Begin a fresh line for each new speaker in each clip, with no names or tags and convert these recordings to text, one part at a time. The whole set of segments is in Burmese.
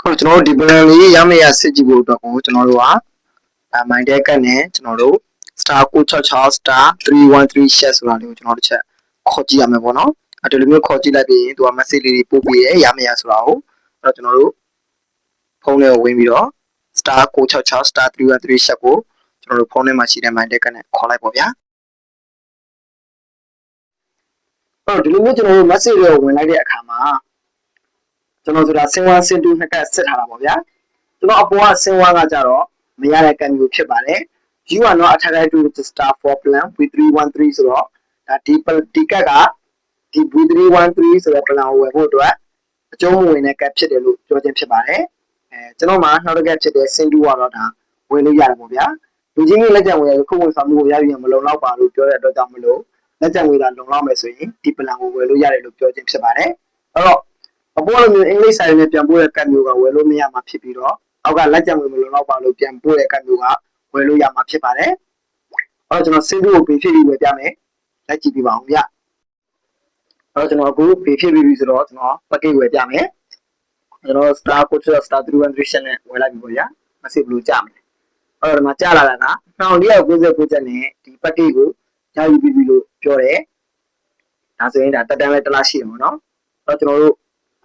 ဟုတ်ကျွန်တော်တို့ဒီ plan လေးရမယ့်ရစစ်ကြည့်ဖို့အတွက်ကိုကျွန်တော်တို့ကmind deck နဲ့ကျွန်တော်တို့ star 966 star 313 share ဆိုတာလေးကိုကျွန်တော်တို့ချက်ခေါ်ကြည့်ရမယ်ပေါ့နော်အဲ့ဒီလိုမျိုးခေါ်ကြည့်လိုက်ပြီးရင်သူက message လေးတွေပို့ပြီးရမယ့်ရဆိုတာကိုအဲ့တော့ကျွန်တော်တို့ဖုန်းထဲကိုဝင်ပြီးတော့ star 966 star 313 share ကိုကျွန်တော်တို့ဖုန်းထဲမှာရှိတဲ့ mind deck နဲ့ခေါ်လိုက်ပေါ့ဗျာအဲ့တော့ဒီလိုမျိုးကျွန်တော်တို့ message တွေကိုဝင်လိုက်တဲ့အခါမှာကျွန်တော်ဆိုတာ sin 1 sin 2နှစ်ကစစ်ထားတာပေါ့ဗျာကျွန်တော်အပေါ်က sin 1ကကြတော့မရတဲ့ကံမျိုးဖြစ်ပါတယ် you are not attached to the star for plan v313 ဆိုတော့ဒါဒီကက်ကဒီ v313 ဆိုတဲ့ plan ကိုဝယ်ဖို့အတွက်အကျုံးမဝင်တဲ့ကက်ဖြစ်တယ်လို့ပြောခြင်းဖြစ်ပါတယ်ကျွန်တော်မှာနောက်တစ်ကက်ဖြစ်တဲ့ sin 2ကတော့ဒါဝယ်လို့ရတယ်ပေါ့ဗျာလူချင်းကြီးလက်ကျန်ဝယ်ရခုဝန်ဆောင်မှုကိုရယူရင်မလုံလောက်ပါလို့ပြောတဲ့အတွက်ကြောင့်မလို့လက်ကျန်ဝယ်တာလုံလောက်မယ်ဆိုရင်ဒီ plan ကိုဝယ်လို့ရတယ်လို့ပြောခြင်းဖြစ်ပါတယ်အဲ့တော့အပေါ်လိုမျိုးအင်္ဂလိပ်စာရေးနဲ့ပြန်ပို့တဲ့ကတ်မျိုးကဝယ်လို့မရမှာဖြစ်ပြီးတော့အောက်ကလက်ကျန်ဝယ်မလို့တော့ပါလို့ပြန်ပို့တဲ့ကတ်မျိုးကဝယ်လို့ရမှာဖြစ်ပါတယ်။အဲ့တော့ကျွန်တော်စင်းတို့ကိုပေးဖြစ်ပြီးဝယ်ပြမယ်။လက်ကြည့်ပြပါအောင်ဗျ။အဲ့တော့ကျွန်တော်အခုပေးဖြစ်ပြီးဆိုတော့ကျွန်တော် package ဝယ်ပြမယ်။ကျွန်တော် star code star 313 နဲ့ဝယ်လိုက်ပြီပေါ့ဗျာ။ message ဘလို့ကြာမယ်။အဲ့တော့ဒီမှာကြာလာတာက1499ကျပ်နဲ့ဒီ package ကိုရယူပြီးပြီလို့ပြောတယ်။ဒါဆိုရင်ဒါတက်တန်းပဲတစ်လားရှိတယ်ပေါ့နော်။အဲ့တော့ကျွန်တော်တို့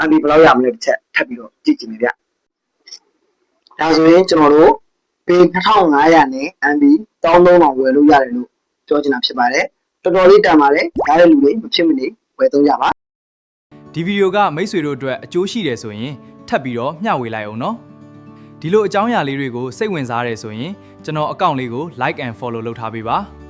MB ဘယ်လောက်ရမလဲတစ်ချက်ထပ်ပြီးတော့ကြည့်ကြည့်မယ်ဗျ။ဒါဆိုရင်ကျွန်တော်တို့ပေ2500နဲ့ MB 3300ဝယ်လို့ရတယ်လို့ပြောချင်တာဖြစ်ပါတယ်။တော်တော်လေးတန်ပါတယ်။ဒါတဲ့လူတွေမဖြစ်မနေဝယ်သုံးကြပါ
။ဒီဗီဒီယိုကမိတ်ဆွေတို့အတွက်အကျိုးရှိတယ်ဆိုရင်ထပ်ပြီးတော့မျှဝေလိုက်အောင်နော်။ဒီလိုအကြောင်းအရာလေးတွေကိုစိတ်ဝင်စားတယ်ဆိုရင်ကျွန်တော်အကောင့်လေးကို like and follow လုပ်ထားပေးပါ။